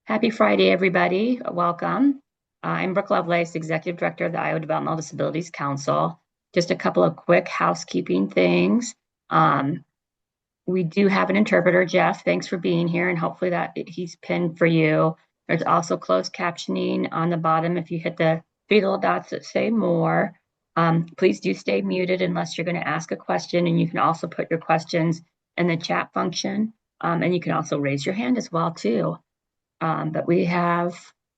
Happy Friday, everybody. Welcome. I'm Brooke Lovelace, Executive Director of the Iowa Developmental Disabilities Council. Just a couple of quick housekeeping things. Um, we do have an interpreter, Jeff. Thanks for being here, and hopefully he's pinned for you. There's also closed captioning on the bottom if you hit the three little dots that say more. Please do stay muted unless you're going to ask a question, and you can also put your questions in the chat function, and you can also raise your hand as well, too. But we have,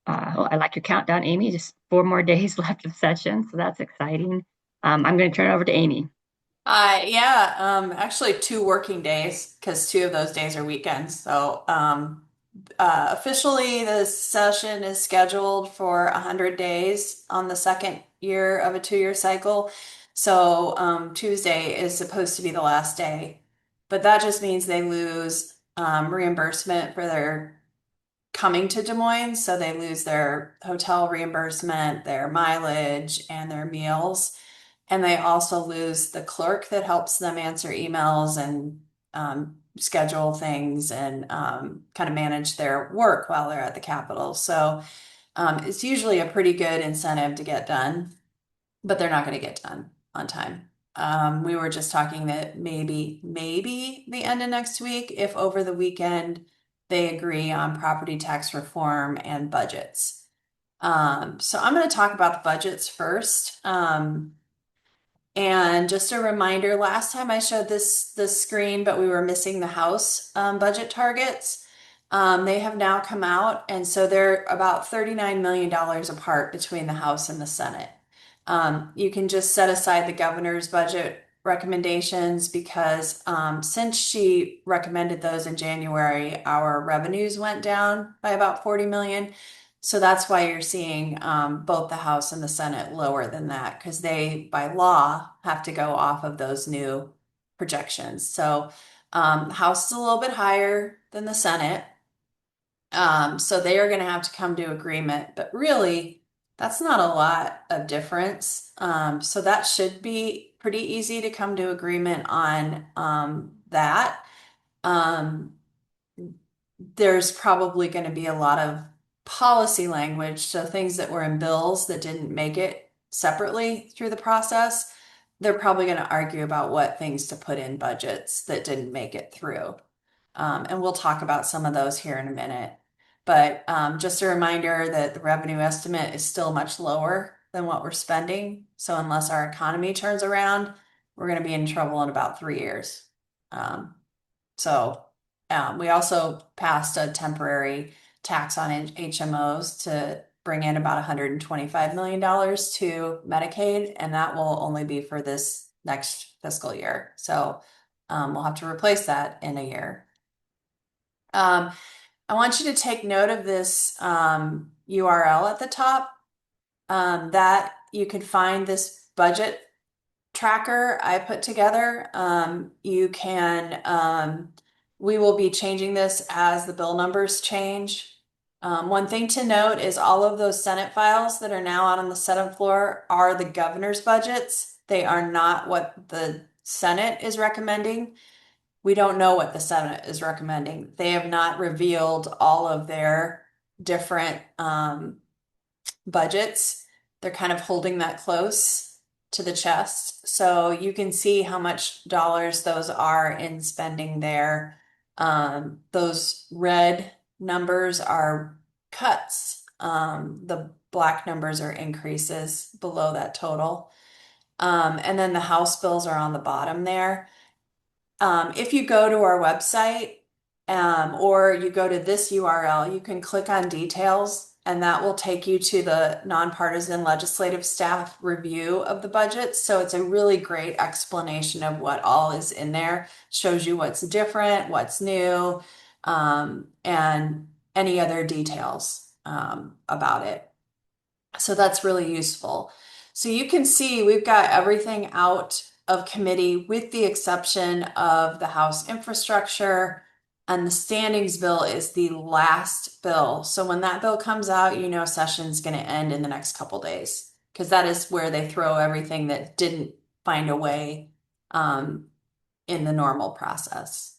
I like your countdown, Amy, just 4 more days left of session. So that's exciting. I'm going to turn it over to Amy. Actually 2 working days because 2 of those days are weekends. So officially the session is scheduled for 100 days on the second year of a 2-year cycle. So Tuesday is supposed to be the last day, but that just means they lose reimbursement for their coming to Des Moines. So they lose their hotel reimbursement, their mileage, and their meals. And they also lose the clerk that helps them answer emails and schedule things and kind of manage their work while they're at the Capitol. So it's usually a pretty good incentive to get done, but they're not going to get done on time. We were just talking that maybe the end of next week, if over the weekend they agree on property tax reform and budgets. So I'm going to talk about the budgets first. And just a reminder, last time I showed this screen, but we were missing the House budget targets. They have now come out, and so they're about $39 million apart between the House and the Senate. You can just set aside the governor's budget recommendations because since she recommended those in January, our revenues went down by about 40 million. So that's why you're seeing both the House and the Senate lower than that because they, by law, have to go off of those new projections. So the House is a little bit higher than the Senate. So they are going to have to come to agreement, but really, that's not a lot of difference. So that should be pretty easy to come to agreement on that. Um, there's probably going to be a lot of policy language, so things that were in bills that didn't make it separately through the process. They're probably going to argue about what things to put in budgets that didn't make it through. And we'll talk about some of those here in a minute. But just a reminder that the revenue estimate is still much lower than what we're spending. So unless our economy turns around, we're going to be in trouble in about 3 years. Um, so we also passed a temporary tax on HMOs to bring in about $125 million to Medicaid, and that will only be for this next fiscal year. So we'll have to replace that in a year. Um, I want you to take note of this URL at the top that you can find this budget tracker I put together. We will be changing this as the bill numbers change. One thing to note is all of those Senate files that are now out on the Senate floor are the governor's budgets. They are not what the Senate is recommending. We don't know what the Senate is recommending. They have not revealed all of their different budgets. They're kind of holding that close to the chest. So you can see how much dollars those are in spending there. Those red numbers are cuts. The black numbers are increases below that total. And then the House bills are on the bottom there. If you go to our website or you go to this URL, you can click on details and that will take you to the nonpartisan legislative staff review of the budget. So it's a really great explanation of what all is in there, shows you what's different, what's new, and any other details about it. So that's really useful. So you can see we've got everything out of committee with the exception of the House infrastructure, and the standings bill is the last bill. So when that bill comes out, you know session's going to end in the next couple days because that is where they throw everything that didn't find a way in the normal process.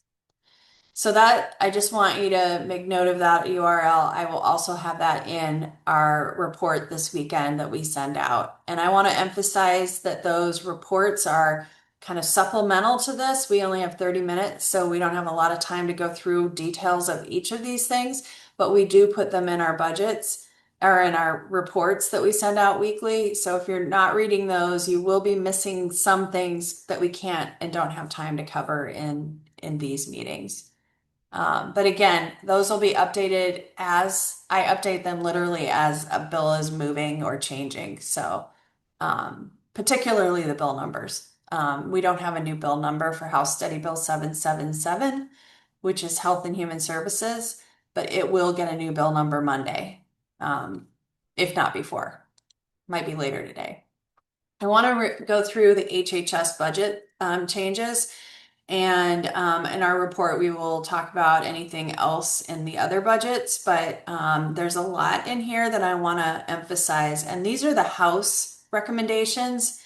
So that I just want you to make note of that URL. I will also have that in our report this weekend that we send out. And I want to emphasize that those reports are kind of supplemental to this. We only have 30 minutes, so we don't have a lot of time to go through details of each of these things, but we do put them in our budgets or in our reports that we send out weekly. So if you're not reading those, you will be missing some things that we can't and don't have time to cover in these meetings. But again, those will be updated as I update them literally as a bill is moving or changing. So, particularly the bill numbers. We don't have a new bill number for House Study Bill 777, which is Health and Human Services, but it will get a new bill number Monday, if not before. Might be later today. I want to go through the HHS budget changes. And in our report, we will talk about anything else in the other budgets, but there's a lot in here that I want to emphasize. And these are the House recommendations.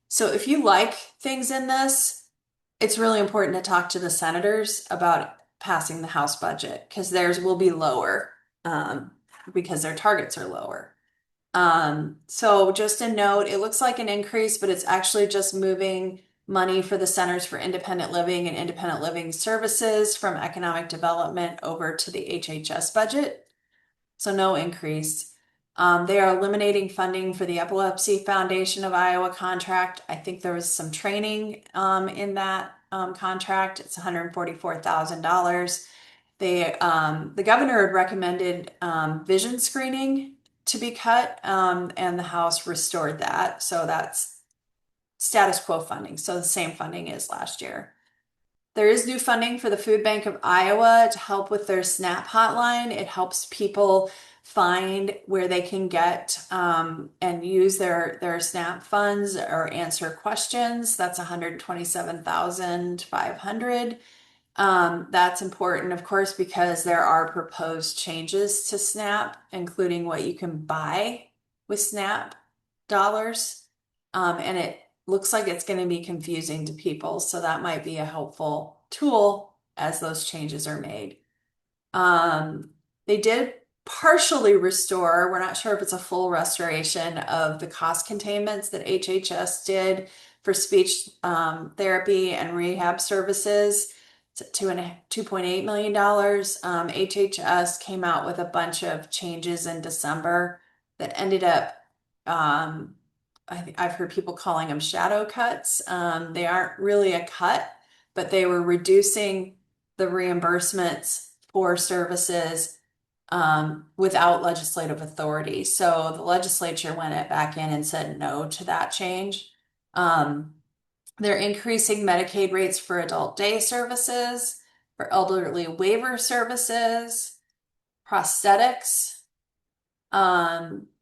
So if you like things in this, it's really important to talk to the senators about passing the House budget because theirs will be lower um, because their targets are lower. So just a note, it looks like an increase, but it's actually just moving money for the Centers for Independent Living and Independent Living Services from economic development over to the HHS budget. So no increase. They are eliminating funding for the Epilepsy Foundation of Iowa contract. I think there was some training in that contract. It's $144,000. The governor had recommended vision screening to be cut, and the House restored that. So that's status quo funding. So the same funding as last year. There is new funding for the Food Bank of Iowa to help with their SNAP hotline. It helps people find where they can get and use their SNAP funds or answer questions. That's 127,500. That's important, of course, because there are proposed changes to SNAP, including what you can buy with SNAP dollars. And it looks like it's going to be confusing to people. So that might be a helpful tool as those changes are made. They did partially restore, we're not sure if it's a full restoration of the cost containments that HHS did for speech therapy and rehab services. $2.8 million. HHS came out with a bunch of changes in December that ended up, I've heard people calling them shadow cuts. They aren't really a cut, but they were reducing the reimbursements for services without legislative authority. So the legislature went back in and said no to that change. Um, they're increasing Medicaid rates for adult day services, for elderly waiver services, prosthetics.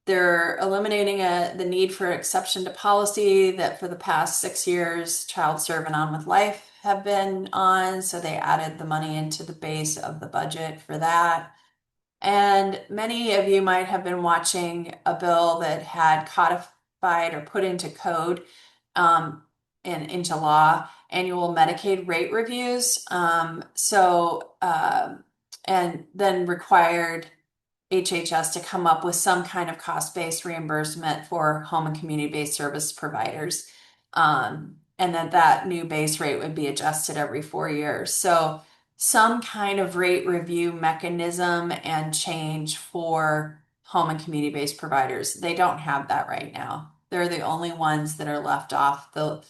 They're eliminating the need for exception to policy that for the past 6 years, Child Serve and On with Life have been on. So they added the money into the base of the budget for that. And many of you might have been watching a bill that had codified or put into code and into law annual Medicaid rate reviews. And then required HHS to come up with some kind of cost-based reimbursement for home and community-based service providers. And that new base rate would be adjusted every 4 years. So some kind of rate review mechanism and change for home and community-based providers. They don't have that right now. They're the only ones that are left off the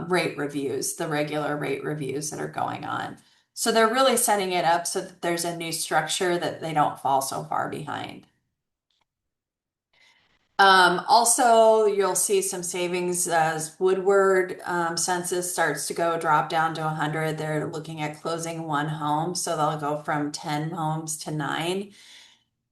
rate reviews, the regular rate reviews that are going on. So they're really setting it up so that there's a new structure that they don't fall so far behind. Also, you'll see some savings as Woodward census starts to drop down to 100. They're looking at closing one home, so they'll go from 10 homes to 9.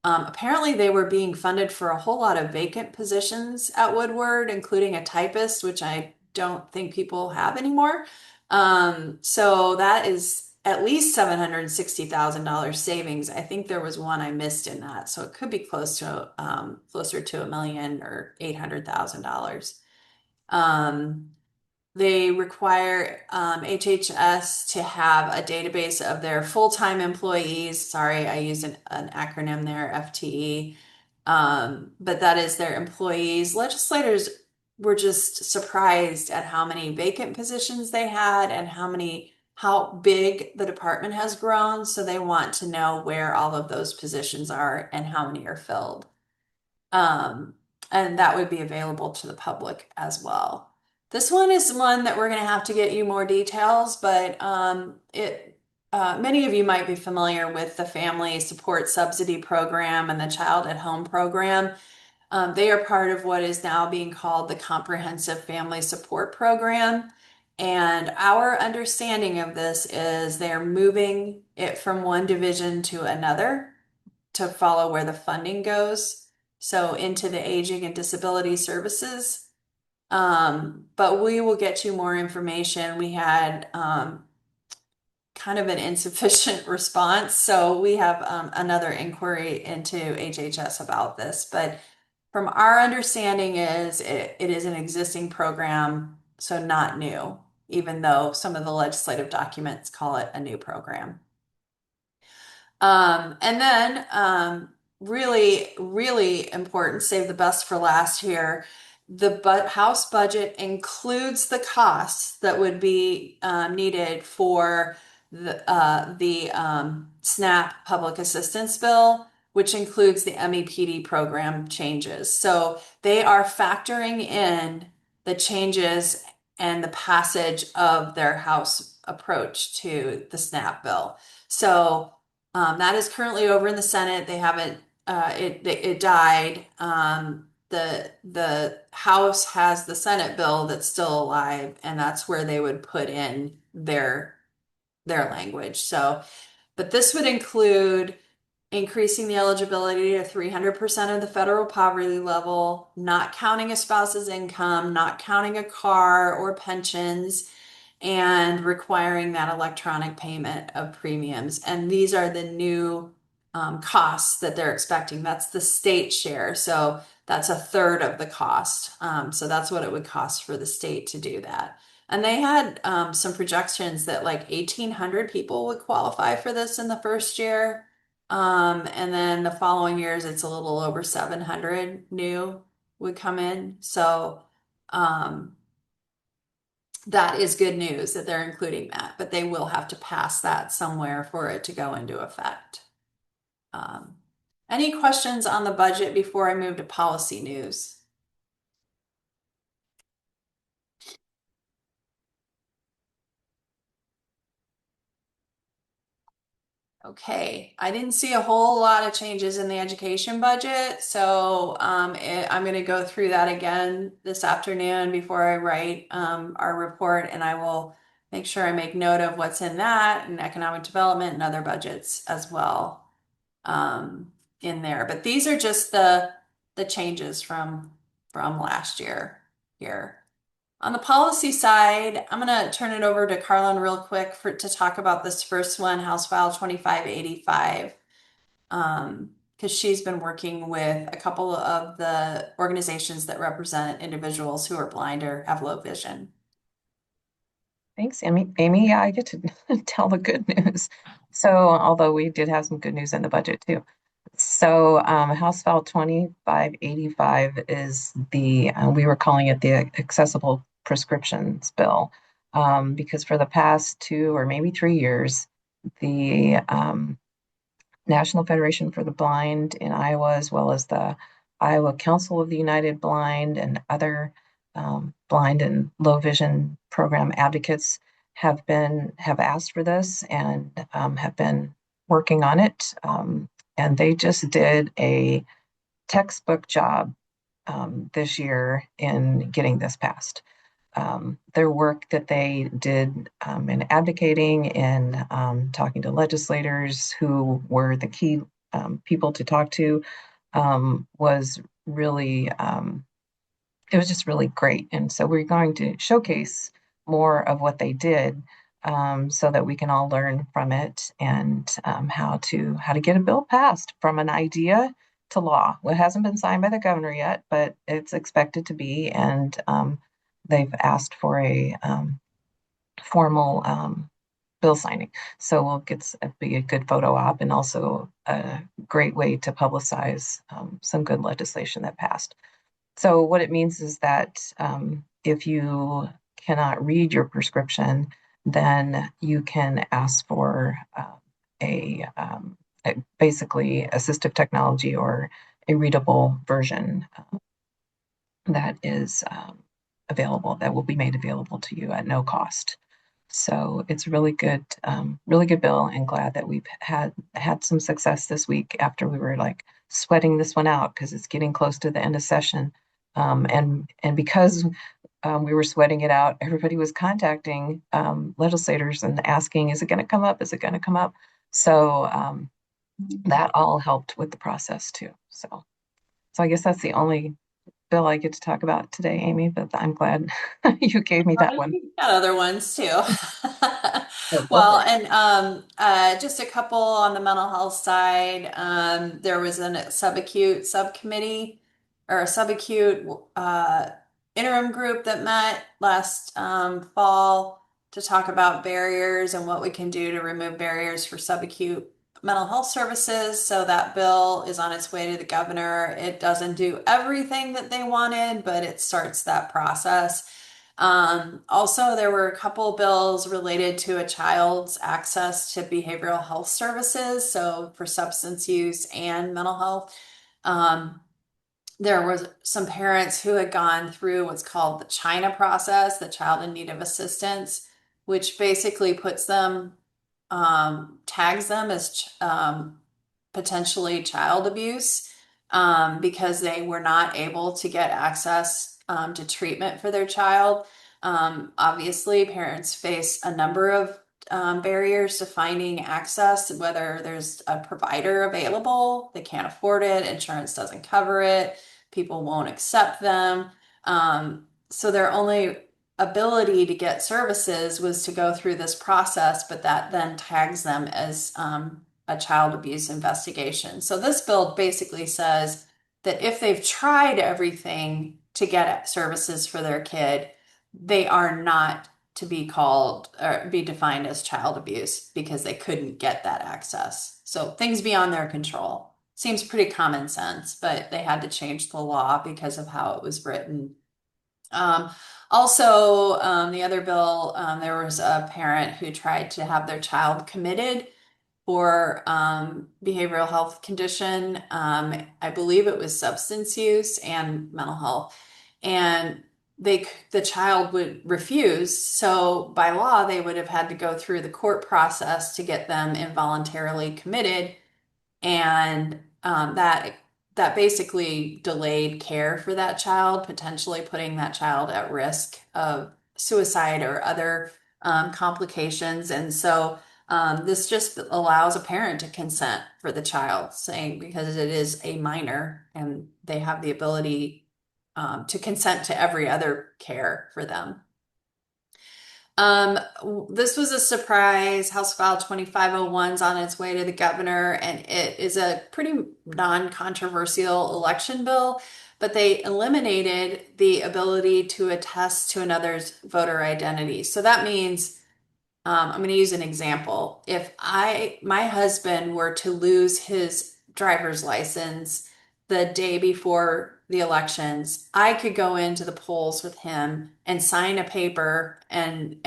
Apparently, they were being funded for a whole lot of vacant positions at Woodward, including a typist, which I don't think people have anymore. So that is at least $760,000 savings. I think there was one I missed in that, so it could be closer to $1 million or $800,000. they require HHS to have a database of their full-time employees. Sorry, I used an acronym there, FTE. But that is their employees. Legislators were just surprised at how many vacant positions they had and how big the department has grown. So they want to know where all of those positions are and how many are filled. Um, and that would be available to the public as well. This one is one that we're going to have to get you more details, but many of you might be familiar with the Family Support Subsidy Program and the Child at Home Program. They are part of what is now being called the Comprehensive Family Support Program. And our understanding of this is they're moving it from one division to another to follow where the funding goes. So into the aging and disability services. But we will get you more information. We had kind of an insufficient response. So we have another inquiry into HHS about this. But from our understanding is it is an existing program, so not new, even though some of the legislative documents call it a new program. And then, really, really important, save the best for last here. The House budget includes the costs that would be needed for the SNAP public assistance bill, which includes the MEPD program changes. So they are factoring in the changes and the passage of their House approach to the SNAP bill. So that is currently over in the Senate. They haven't, it died. The House has the Senate bill that's still alive, and that's where they would put in their language. So, but this would include increasing the eligibility to 300% of the federal poverty level, not counting a spouse's income, not counting a car or pensions, and requiring that electronic payment of premiums. And these are the new costs that they're expecting. That's the state share. So that's a third of the cost. So that's what it would cost for the state to do that. And they had some projections that like 1,800 people would qualify for this in the first year. And then the following years, it's a little over 700 new would come in. So, that is good news that they're including that, but they will have to pass that somewhere for it to go into effect. Um, any questions on the budget before I move to policy news? Okay, I didn't see a whole lot of changes in the education budget, so I'm going to go through that again this afternoon before I write our report, and I will make sure I make note of what's in that and economic development and other budgets as well in there. But these are just the changes from last year here. On the policy side, I'm going to turn it over to Carlin real quick to talk about this first one, House File 2585, because she's been working with a couple of the organizations that represent individuals who are blind or have low vision. Thanks, Amy. Amy, I get to tell the good news. So, although we did have some good news in the budget too. So, House File 2585 is we were calling it the Accessible Prescriptions Bill, because for the past 2 or maybe 3 years, the National Federation for the Blind in Iowa, as well as the Iowa Council of the United Blind and other blind and low vision program advocates have asked for this and have been working on it. And they just did a textbook job this year in getting this passed. Their work that they did in advocating and talking to legislators who were the key people to talk to was really, it was just really great. And so we're going to showcase more of what they did so that we can all learn from it and how to get a bill passed from an idea to law. Well, it hasn't been signed by the governor yet, but it's expected to be. And they've asked for a formal bill signing. So we'll be a good photo op and also a great way to publicize some good legislation that passed. So what it means is that if you cannot read your prescription, then you can ask for basically assistive technology or a readable version that is available, that will be made available to you at no cost. So it's really good bill, and glad that we've had some success this week after we were like sweating this one out because it's getting close to the end of session. And because we were sweating it out, everybody was contacting legislators and asking, "Is it going to come up? Is it going to come up?" So that all helped with the process too. So I guess that's the only bill I get to talk about today, Amy. But I'm glad you gave me that one. We've got other ones too. So go for Well, it. and just a couple on the mental health side. There was a subacute subcommittee or a subacute interim group that met last fall to talk about barriers and what we can do to remove barriers for subacute mental health services. So that bill is on its way to the governor. It doesn't do everything that they wanted, but it starts that process. Also, there were a couple bills related to a child's access to behavioral health services, so for substance use and mental health. Um, there was some parents who had gone through what's called the China process, the child in need of assistance, which basically puts them, tags them as potentially child abuse because they were not able to get access to treatment for their child. Obviously, parents face a number of barriers to finding access, whether there's a provider available, they can't afford it, insurance doesn't cover it, people won't accept them. So their only ability to get services was to go through this process, but that then tags them as a child abuse investigation. So this bill basically says that if they've tried everything to get services for their kid, they are not to be called or be defined as child abuse because they couldn't get that access. So things beyond their control. Seems pretty common sense, but they had to change the law because of how it was written. Um, Also, the other bill, there was a parent who tried to have their child committed for behavioral health condition. I believe it was substance use and mental health. And the child would refuse. So by law, they would have had to go through the court process to get them involuntarily committed, and that basically delayed care for that child, potentially putting that child at risk of suicide or other complications. And so this just allows a parent to consent for the child, saying because it is a minor and they have the ability to consent to every other care for them. This was a surprise. House File 2501 is on its way to the governor, and it is a pretty non-controversial election bill, but they eliminated the ability to attest to another's voter identity. So that means I'm going to use an example. If my husband were to lose his driver's license the day before the elections, I could go into the polls with him and sign a paper and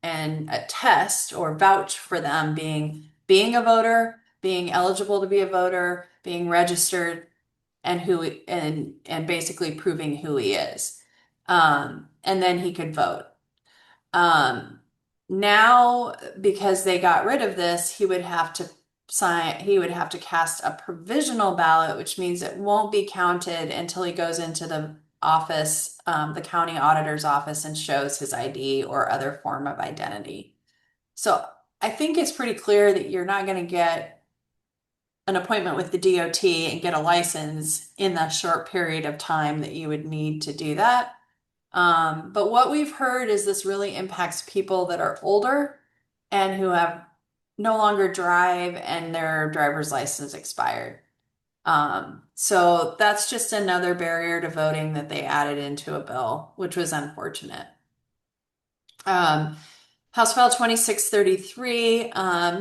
attest or vouch for them being a voter, being eligible to be a voter, being registered, and and basically proving who he is. And then he could vote. Um, Now, because they got rid of this, he would have to cast a provisional ballot, which means it won't be counted until he goes into the office, the county auditor's office, and shows his ID or other form of identity. So I think it's pretty clear that you're not going to get an appointment with the DOT and get a license in the short period of time that you would need to do that. But what we've heard is this really impacts people that are older and who have no longer drive and their driver's license expired. So that's just another barrier to voting that they added into a bill, which was unfortunate. Um, House File 2633,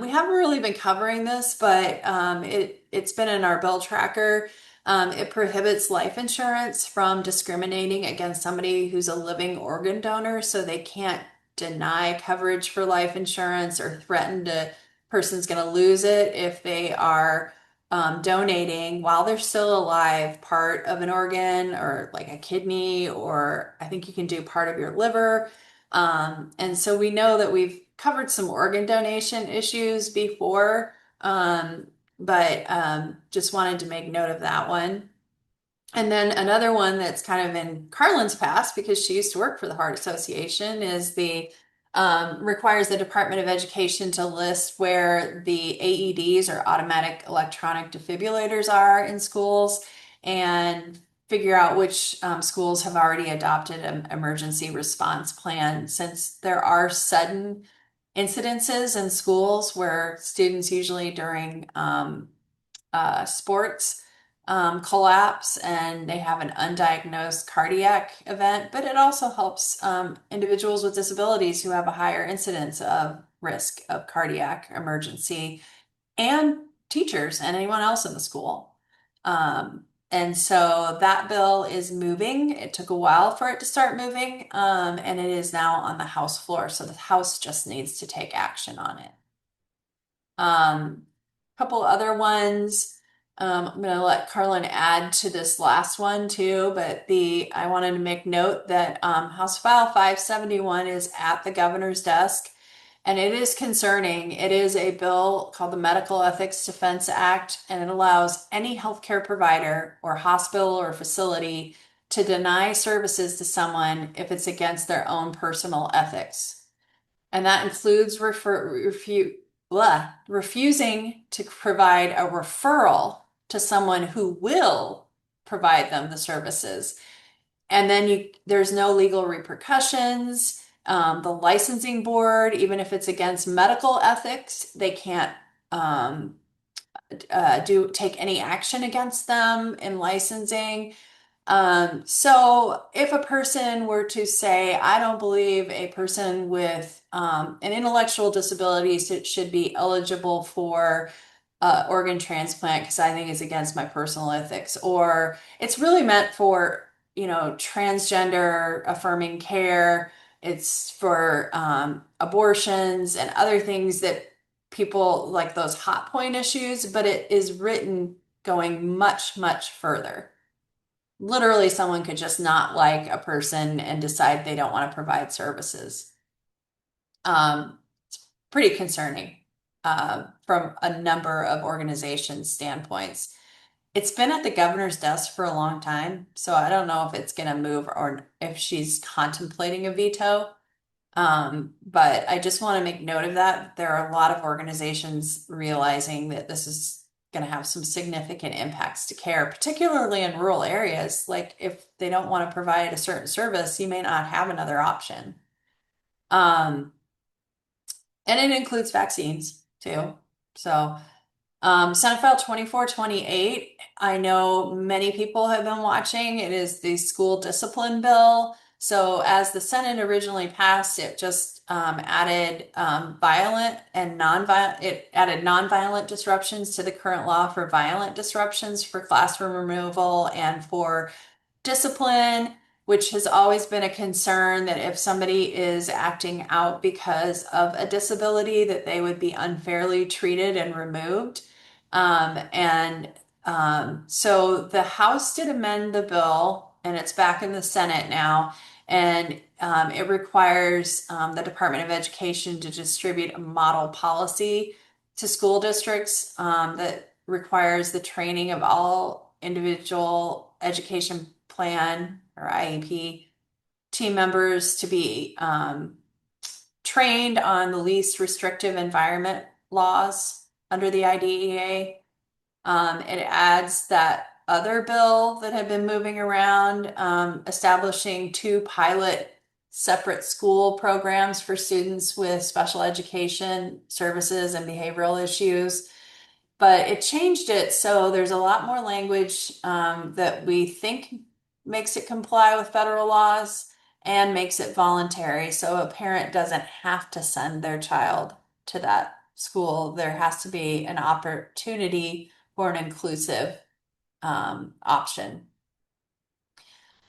we haven't really been covering this, but it's been in our bill tracker. It prohibits life insurance from discriminating against somebody who's a living organ donor, so they can't deny coverage for life insurance or threaten to person's going to lose it if they are donating while they're still alive part of an organ or like a kidney, or I think you can do part of your liver. And so we know that we've covered some organ donation issues before, but just wanted to make note of that one. And then another one that's kind of in Carlin's past, because she used to work for the Heart Association, is the requires the Department of Education to list where the AEDs or automatic electronic defibrillators are in schools and figure out which schools have already adopted an emergency response plan, since there are sudden incidences in schools where students usually during sports collapse and they have an undiagnosed cardiac event, but it also helps individuals with disabilities who have a higher incidence of risk of cardiac emergency, and teachers and anyone else in the school. And so that bill is moving. It took a while for it to start moving, and it is now on the House floor. So the House just needs to take action on it. Couple other ones. I'm going to let Carlin add to this last one too, but I wanted to make note that House File 571 is at the governor's desk, and it is concerning. It is a bill called the Medical Ethics Defense Act, and it allows any healthcare provider or hospital or facility to deny services to someone if it's against their own personal ethics. And that includes refusing to provide a referral to someone who will provide them the services. And then there's no legal repercussions. The licensing board, even if it's against medical ethics, they can't take any action against them in licensing. So if a person were to say, I don't believe a person with an intellectual disability should be eligible for organ transplant because I think it's against my personal ethics, or it's really meant for, transgender affirming care, it's for abortions and other things that people like, those hot point issues, but it is written going much, much further. Literally, someone could just not like a person and decide they don't want to provide services. It's pretty concerning from a number of organizations' standpoints. It's been at the governor's desk for a long time, so I don't know if it's going to move or if she's contemplating a veto. But I just want to make note of that. There are a lot of organizations realizing that this is going to have some significant impacts to care, particularly in rural areas. Like if they don't want to provide a certain service, you may not have another option. And it includes vaccines too. So Senate File 2428, I know many people have been watching. It is the school discipline bill. So as the Senate originally passed, it just added violent and nonviolent. It added nonviolent disruptions to the current law for violent disruptions for classroom removal and for discipline, which has always been a concern that if somebody is acting out because of a disability, that they would be unfairly treated and removed. So the House did amend the bill, and it's back in the Senate now, and it requires the Department of Education to distribute a model policy to school districts that requires the training of all individual education plan or IEP team members to be trained on the least restrictive environment laws under the IDEA. It adds that other bill that had been moving around, establishing 2 pilot separate school programs for students with special education services and behavioral issues. but it changed it so there's a lot more language that we think makes it comply with federal laws and makes it voluntary. So a parent doesn't have to send their child to that school. There has to be an opportunity for an inclusive option.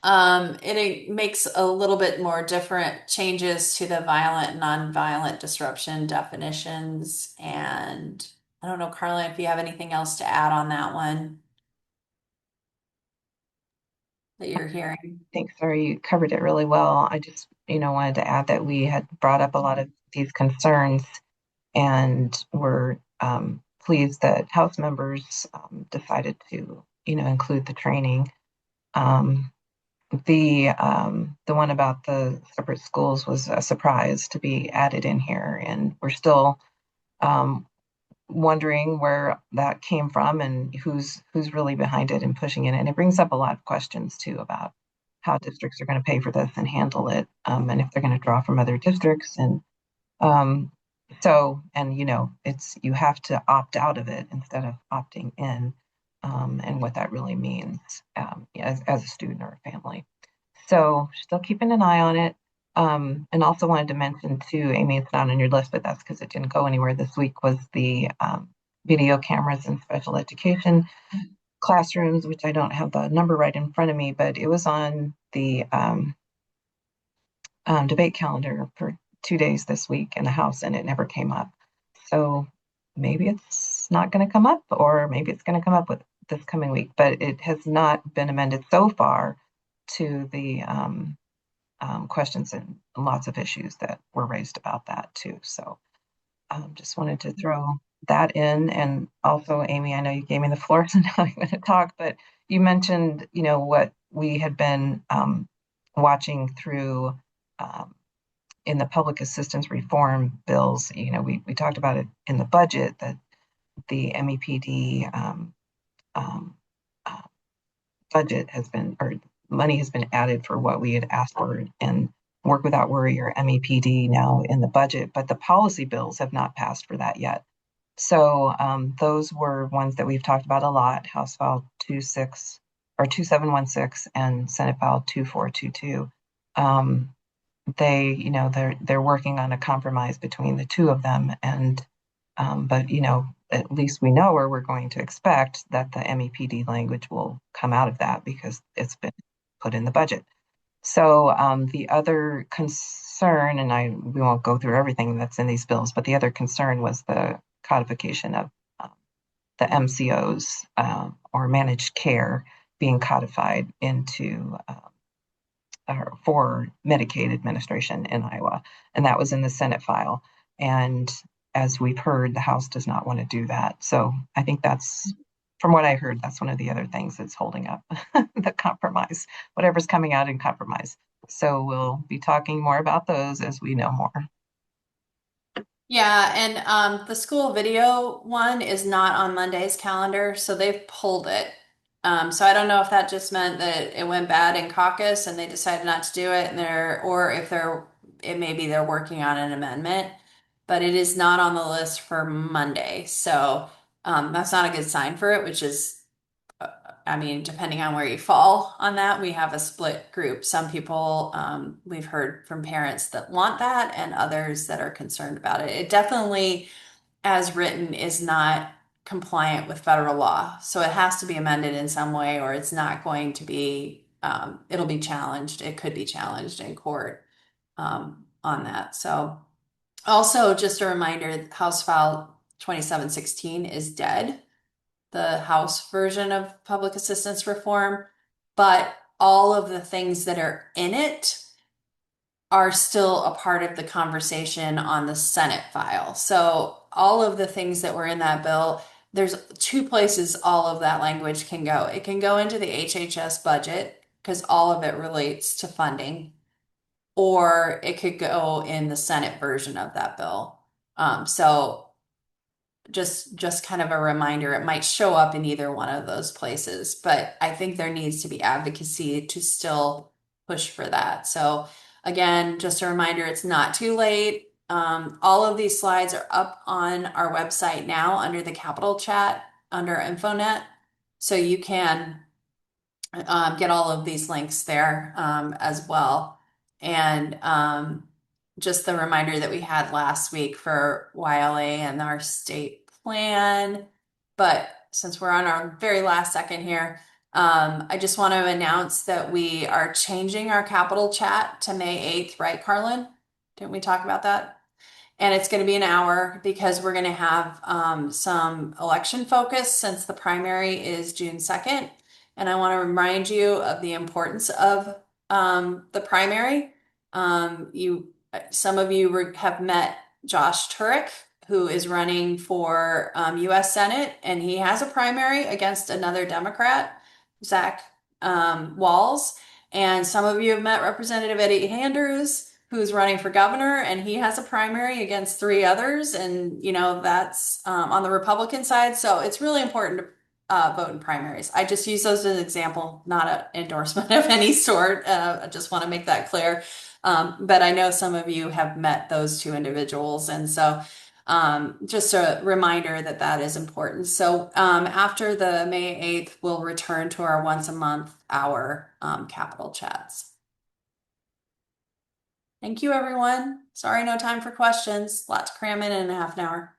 It makes a little bit more different changes to the violent and nonviolent disruption definitions. And I don't know, Carla, if you have anything else to add on that one that you're hearing. Thanks, sorry, you covered it really well. I just, wanted to add that we had brought up a lot of these concerns and were pleased that House members decided to, include the training. Um, the one about the separate schools was a surprise to be added in here, and we're still um, wondering where that came from and who's really behind it and pushing it. And it brings up a lot of questions too about how districts are going to pay for this and handle it, and if they're going to draw from other districts. And um, and it's you have to opt out of it instead of opting in, and what that really means as a student or a family. So still keeping an eye on it. And also wanted to mention too, Amy, it's not on your list, but that's because it didn't go anywhere this week, was the video cameras in special education classrooms, which I don't have the number right in front of me, but it was on the debate calendar for 2 days this week in the House, and it never came up. So maybe it's not going to come up, or maybe it's going to come up with this coming week, but it has not been amended so far to the questions and lots of issues that were raised about that too. So just wanted to throw that in. And also, Amy, I know you gave me the floor, so now I'm going to talk, but you mentioned, what we had been watching through in the public assistance reform bills. We talked about it in the budget that the MEPD um, uh, budget has been, or money has been added for what we had asked for in Work Without Worry, or MEPD, now in the budget, but the policy bills have not passed for that yet. So those were ones that we've talked about a lot: House File 26 or 2716 and Senate File 2422. They're working on a compromise between the two of them, and but at least we know where we're going to expect that the MEPD language will come out of that because it's been put in the budget. So the other concern, and we won't go through everything that's in these bills, but the other concern was the codification of the MCOs, or managed care, being codified into for Medicaid administration in Iowa, and that was in the Senate file. And as we've heard, the House does not want to do that. So I think that's, from what I heard, that's one of the other things that's holding up the compromise, whatever's coming out in compromise. So we'll be talking more about those as we know more. Yeah, and the school video one is not on Monday's calendar, so they've pulled it. So I don't know if that just meant that it went bad in caucus and they decided not to do it, and or if it may be they're working on an amendment, but it is not on the list for Monday. So that's not a good sign for it, which is I mean, depending on where you fall on that, we have a split group. Some people, we've heard from parents that want that, and others that are concerned about it. It definitely, as written, is not compliant with federal law. So it has to be amended in some way, or it's not going to be, it'll be challenged. It could be challenged in court on that. So, also, just a reminder, House File 2716 is dead, the House version of public assistance reform, but all of the things that are in it are still a part of the conversation on the Senate file. So all of the things that were in that bill, there's two places all of that language can go. It can go into the HHS budget because all of it relates to funding, or it could go in the Senate version of that bill. So just kind of a reminder, it might show up in either one of those places, but I think there needs to be advocacy to still push for that. So again, just a reminder, it's not too late. All of these slides are up on our website now under the Capital Chat under InfoNet. So you can get all of these links there as well. And just the reminder that we had last week for YLA and our state plan. But since we're on our very last second here, I just want to announce that we are changing our Capital Chat to May 8th, right, Carlin? Didn't we talk about that? And it's going to be an hour because we're going to have some election focus since the primary is June 2nd. And I want to remind you of the importance of the primary. Some of you have met Josh Turek, who is running for US Senate, and he has a primary against another Democrat, Zach Walls. And some of you have met Representative Eddie Andrews, who's running for governor, and he has a primary against three others. And, that's on the Republican side. So it's really important to vote in primaries. I just use those as an example, not an endorsement of any sort. I just want to make that clear. But I know some of you have met those two individuals. And so just a reminder that that is important. So after the May 8th, we'll return to our once a month hour capital chats. Thank you, everyone. Sorry, no time for questions. Lots to cram in a half an hour.